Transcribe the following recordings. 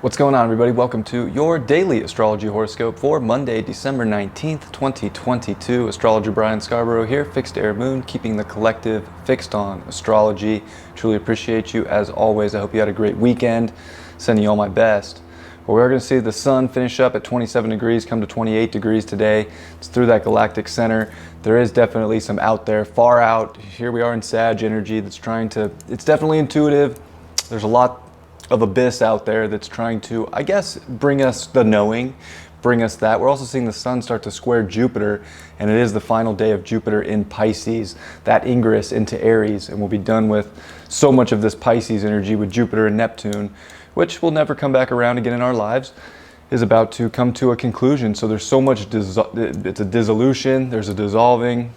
What's going on, everybody? Welcome to your daily astrology horoscope for Monday, December 19th, 2022. Astrologer Brian Scarborough here, Fixed Air Moon, keeping the collective fixed on astrology. Truly appreciate you as always. I hope you had a great weekend. Sending you all my best. Well, we're going to see the sun finish up at 27 degrees, come to 28 degrees today. It's through that galactic center. There is definitely some out there, far out. Here we are in Sag energy that's trying to, it's definitely intuitive. There's a lot of abyss out there that's trying to, I guess, bring us the knowing, bring us that. We're also seeing the sun start to square Jupiter, and it is the final day of Jupiter in Pisces, that ingress into Aries, and we'll be done with so much of this Pisces energy with Jupiter and Neptune, which will never come back around again in our lives, is about to come to a conclusion. So there's so much, it's a dissolution, there's a dissolving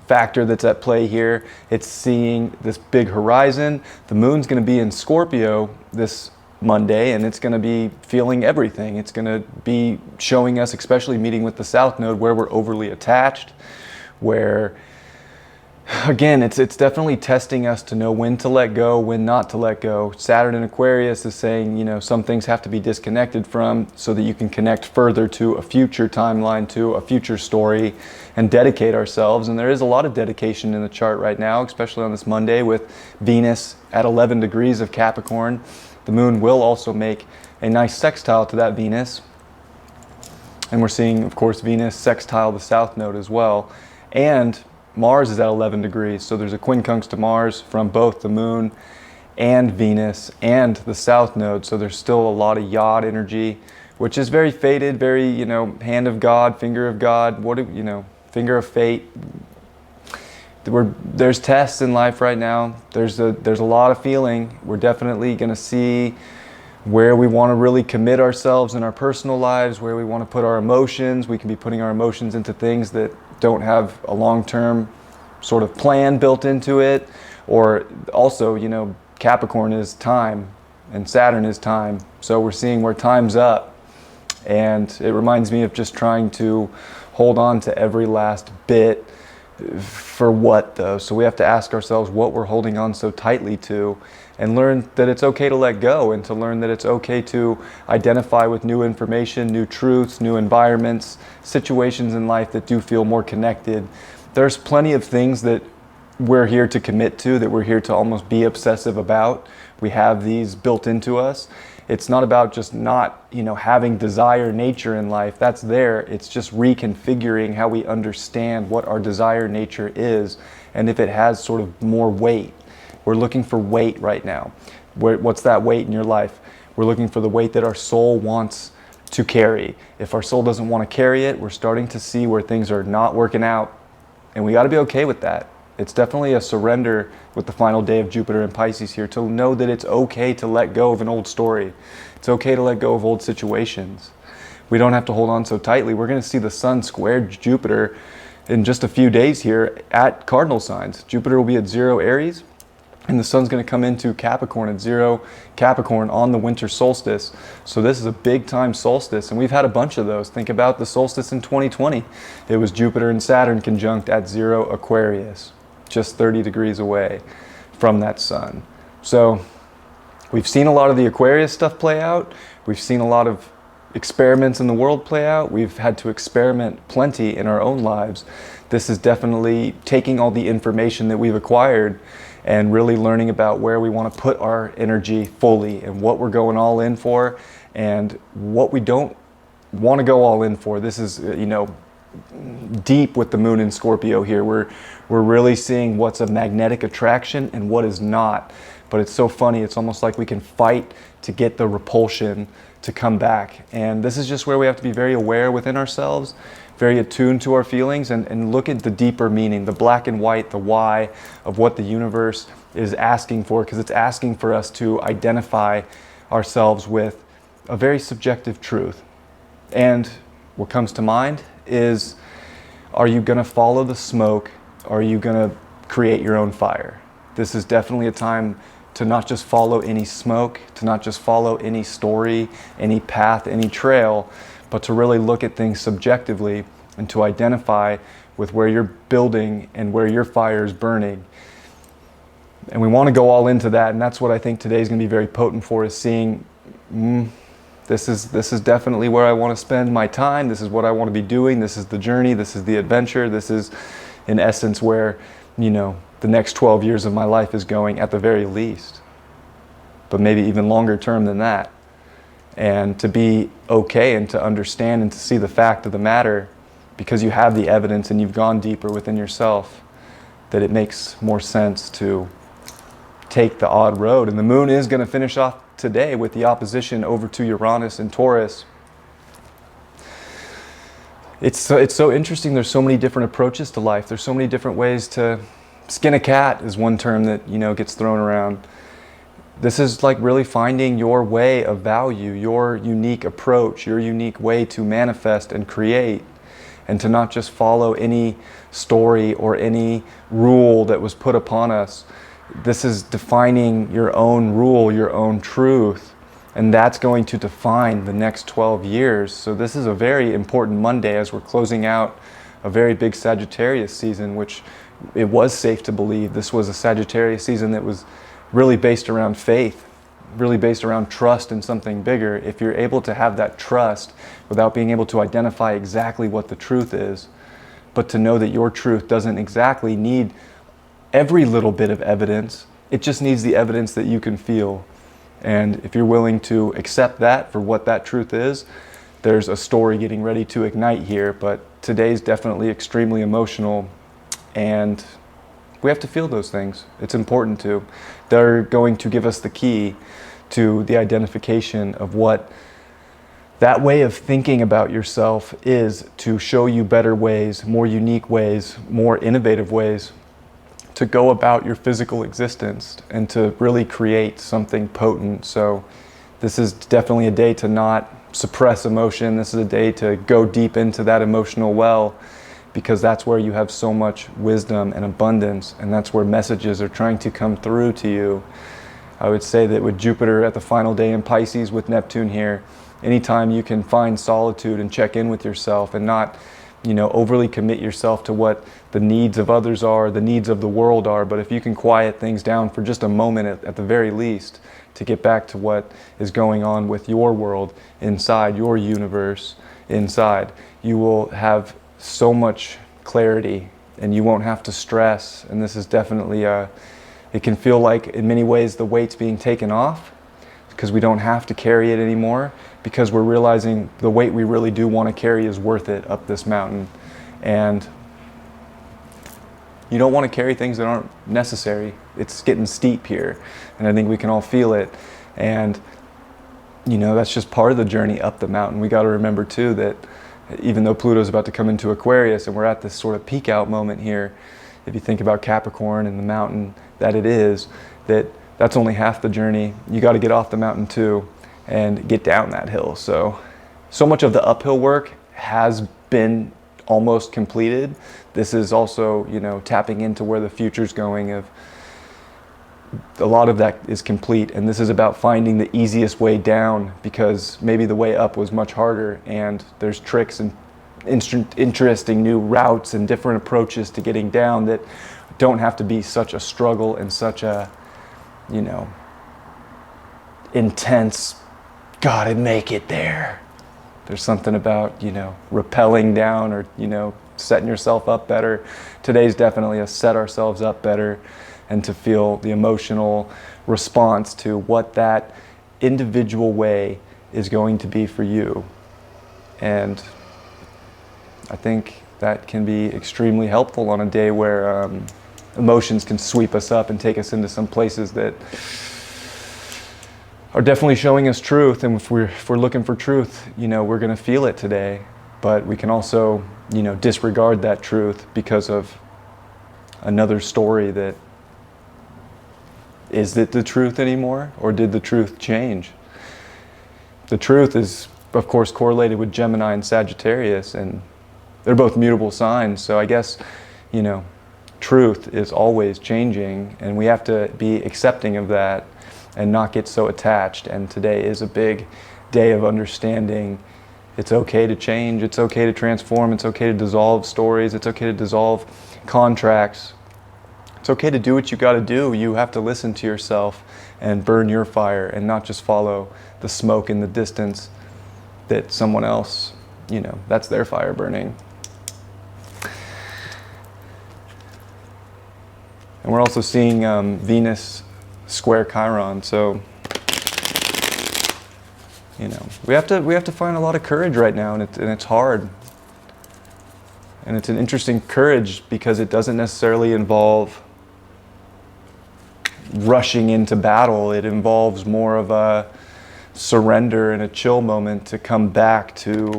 factor that's at play here. It's seeing this big horizon. The moon's going to be in Scorpio this Monday, and it's going to be feeling everything. It's going to be showing us, especially meeting with the South Node, where we're overly attached, where again, it's definitely testing us to know when to let go, when not to let go. Saturn in Aquarius is saying, you know, some things have to be disconnected from so that you can connect further to a future timeline, to a future story, and dedicate ourselves. And there is a lot of dedication in the chart right now, especially on this Monday with Venus at 11 degrees of Capricorn. The moon will also make a nice sextile to that Venus. And we're seeing, of course, Venus sextile the South Node as well. And Mars is at 11 degrees, so there's a quincunx to Mars from both the moon and Venus and the South Node, so there's still a lot of Yod energy, which is very fated, very, you know, hand of God, finger of God, finger of fate. There's tests in life right now. There's a lot of feeling. We're definitely going to see where we want to really commit ourselves in our personal lives, where we want to put our emotions. We can be putting our emotions into things that don't have a long-term sort of plan built into it. Or also, you know, Capricorn is time and Saturn is time. So we're seeing where time's up. And it reminds me of just trying to hold on to every last bit. For what though? So we have to ask ourselves what we're holding on so tightly to, and learn that it's okay to let go, and to learn that it's okay to identify with new information, new truths, new environments, situations in life that do feel more connected. There's plenty of things that we're here to commit to, that we're here to almost be obsessive about. We have these built into us. It's not about just not, having desire nature in life. That's there. It's just reconfiguring how we understand what our desire nature is, and if it has sort of more weight. We're looking for weight right now. What's that weight in your life? We're looking for the weight that our soul wants to carry. If our soul doesn't want to carry it, we're starting to see where things are not working out, and we got to be okay with that. It's definitely a surrender with the final day of Jupiter in Pisces here, to know that it's okay to let go of an old story. It's okay to let go of old situations. We don't have to hold on so tightly. We're going to see the sun square Jupiter in just a few days here at cardinal signs. Jupiter will be at 0 Aries, and the sun's going to come into Capricorn at 0 Capricorn on the winter solstice. So this is a big time solstice, and we've had a bunch of those. Think about the solstice in 2020. It was Jupiter and Saturn conjunct at 0 Aquarius, just 30 degrees away from that sun. So we've seen a lot of the Aquarius stuff play out. We've seen a lot of experiments in the world play out. We've had to experiment plenty in our own lives. This is definitely taking all the information that we've acquired and really learning about where we want to put our energy fully, and what we're going all in for and what we don't want to go all in for. This is, deep with the moon in Scorpio here. We're really seeing what's a magnetic attraction and what is not. But it's so funny. It's almost like we can fight to get the repulsion to come back. And this is just where we have to be very aware within ourselves, very attuned to our feelings, and look at the deeper meaning, the black and white, the why of what the universe is asking for, because it's asking for us to identify ourselves with a very subjective truth. And what comes to mind is, are you going to follow the smoke? Or are you going to create your own fire? This is definitely a time to not just follow any smoke, to not just follow any story, any path, any trail, but to really look at things subjectively and to identify with where you're building and where your fire is burning. And we want to go all into that, and that's what I think today is going to be very potent for, is seeing this is definitely where I want to spend my time. This is what I want to be doing. This is the journey. This is the adventure. This is, in essence, where, the next 12 years of my life is going at the very least. But maybe even longer term than that. And to be okay and to understand and to see the fact of the matter, because you have the evidence and you've gone deeper within yourself, that it makes more sense to take the odd road. And the moon is going to finish off today with the opposition over to Uranus and Taurus. It's so interesting. There's so many different approaches to life. There's so many different ways to skin a cat is one term that, gets thrown around. This is like really finding your way of value, your unique approach, your unique way to manifest and create, and to not just follow any story or any rule that was put upon us. This is defining your own rule, your own truth, and that's going to define the next 12 years. So this is a very important Monday as we're closing out a very big Sagittarius season, which it was safe to believe this was a Sagittarius season that was really based around faith, really based around trust in something bigger. If you're able to have that trust without being able to identify exactly what the truth is, but to know that your truth doesn't exactly need every little bit of evidence, it just needs the evidence that you can feel. And if you're willing to accept that for what that truth is, there's a story getting ready to ignite here. But today's definitely extremely emotional, and we have to feel those things. It's important to. They're going to give us the key to the identification of what that way of thinking about yourself is, to show you better ways, more unique ways, more innovative ways to go about your physical existence and to really create something potent. So this is definitely a day to not suppress emotion. This is a day to go deep into that emotional well, because that's where you have so much wisdom and abundance, and that's where messages are trying to come through to you. I would say that with Jupiter at the final day in Pisces with Neptune here, anytime you can find solitude and check in with yourself and not, overly commit yourself to what the needs of others are, the needs of the world are, but if you can quiet things down for just a moment at the very least, to get back to what is going on with your world inside, your universe inside, you will have so much clarity and you won't have to stress. And this is definitely it can feel like in many ways the weight's being taken off, because we don't have to carry it anymore, because we're realizing the weight we really do want to carry is worth it up this mountain. And you don't want to carry things that aren't necessary. It's getting steep here, and I think we can all feel it. And that's just part of the journey up the mountain. We got to remember too that even though Pluto's about to come into Aquarius and we're at this sort of peak out moment here, if you think about Capricorn and the mountain that it is, that's only half the journey. You got to get off the mountain too and get down that hill. So much of the uphill work has been almost completed. This is also, tapping into where the future's going. Of a lot of that is complete, and this is about finding the easiest way down, because maybe the way up was much harder, and there's tricks and interesting new routes and different approaches to getting down that don't have to be such a struggle and such a, intense, gotta make it there. There's something about, rappelling down or, setting yourself up better. Today's definitely a set ourselves up better, and to feel the emotional response to what that individual way is going to be for you. And I think that can be extremely helpful on a day where emotions can sweep us up and take us into some places that are definitely showing us truth. And if we're looking for truth, we're going to feel it today. But we can also, disregard that truth because of another story that, is it the truth anymore, or did the truth change? The truth is, of course, correlated with Gemini and Sagittarius, and they're both mutable signs. So I guess, truth is always changing, and we have to be accepting of that and not get so attached. And today is a big day of understanding. It's okay to change, it's okay to transform, it's okay to dissolve stories, it's okay to dissolve contracts, It's okay to do what you got to do. You have to listen to yourself and burn your fire and not just follow the smoke in the distance that someone else, that's their fire burning. And we're also seeing Venus square Chiron. So, we have to find a lot of courage right now, and it's hard. And it's an interesting courage because it doesn't necessarily involve rushing into battle. It involves more of a surrender and a chill moment to come back to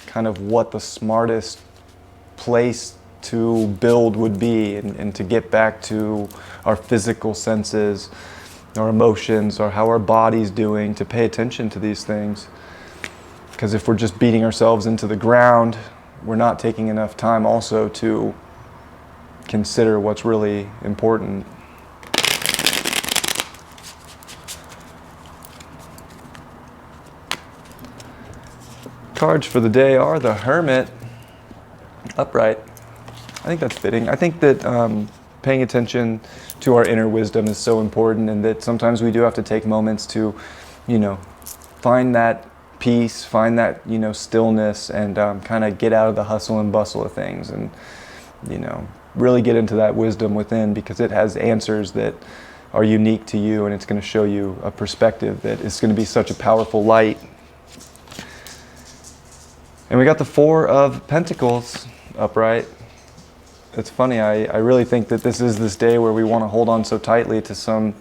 kind of what the smartest place to build would be, and to get back to our physical senses, our emotions, or how our body's doing, to pay attention to these things. Because if we're just beating ourselves into the ground, we're not taking enough time also to consider what's really important. Cards for the day are the Hermit, upright. I think that's fitting. I think that paying attention to our inner wisdom is so important, and that sometimes we do have to take moments to, find that peace, find that, stillness, and kind of get out of the hustle and bustle of things, and, really get into that wisdom within, because it has answers that are unique to you, and it's going to show you a perspective that is going to be such a powerful light. And we got the Four of Pentacles upright. It's funny, I really think that this is this day where we want to hold on so tightly to some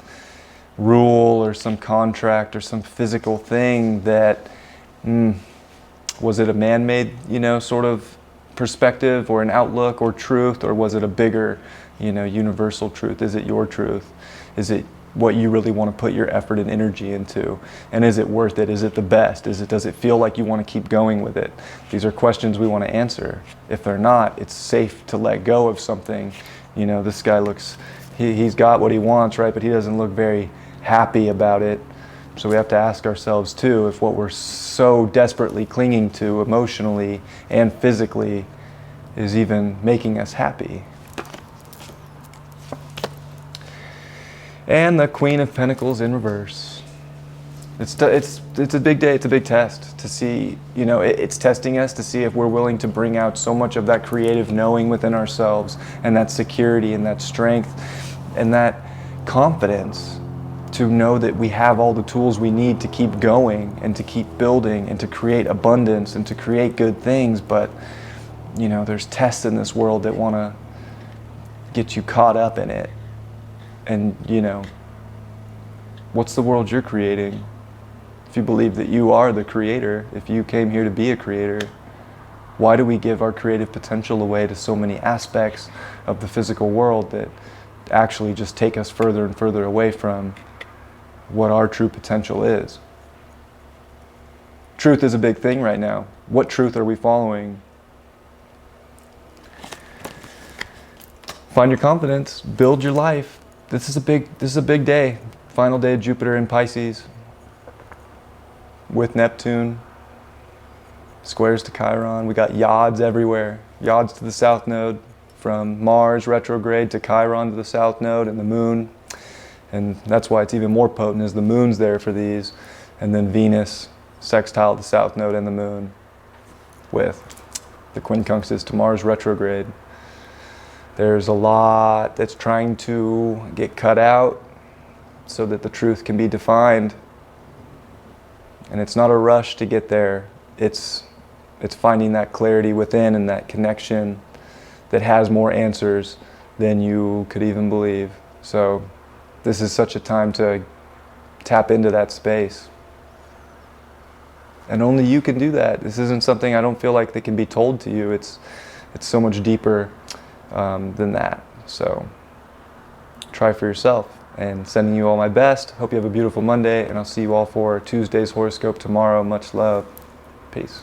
rule or some contract or some physical thing that, was it a man-made, sort of perspective or an outlook or truth, or was it a bigger, universal truth? Is it your truth? Is it what you really want to put your effort and energy into? And is it worth it? Is it the best? Does it feel like you want to keep going with it? These are questions we want to answer. If they're not, it's safe to let go of something. This guy looks, he's got what he wants, right? But he doesn't look very happy about it. So we have to ask ourselves too, if what we're so desperately clinging to emotionally and physically is even making us happy. And the Queen of Pentacles in reverse. It's a big day. It's a big test to see, it's testing us to see if we're willing to bring out so much of that creative knowing within ourselves, and that security and that strength and that confidence to know that we have all the tools we need to keep going and to keep building and to create abundance and to create good things. But, there's tests in this world that want to get you caught up in it. And, what's the world you're creating? If you believe that you are the creator, if you came here to be a creator, why do we give our creative potential away to so many aspects of the physical world that actually just take us further and further away from what our true potential is? Truth is a big thing right now. What truth are we following? Find your confidence, build your life. This is a big day. Final day of Jupiter in Pisces with Neptune. Squares to Chiron. We got yods everywhere. Yods to the south node, from Mars retrograde to Chiron to the south node, and the moon. And that's why it's even more potent, is the moon's there for these. And then Venus sextile the south node and the moon with the quincunxes to Mars retrograde. There's a lot that's trying to get cut out so that the truth can be defined. And it's not a rush to get there. It's finding that clarity within and that connection that has more answers than you could even believe. So this is such a time to tap into that space. And only you can do that. This isn't something, I don't feel like, that can be told to you. It's so much deeper than that. So try for yourself, and sending you all my best. Hope you have a beautiful Monday, and I'll see you all for Tuesday's horoscope tomorrow. Much love. Peace.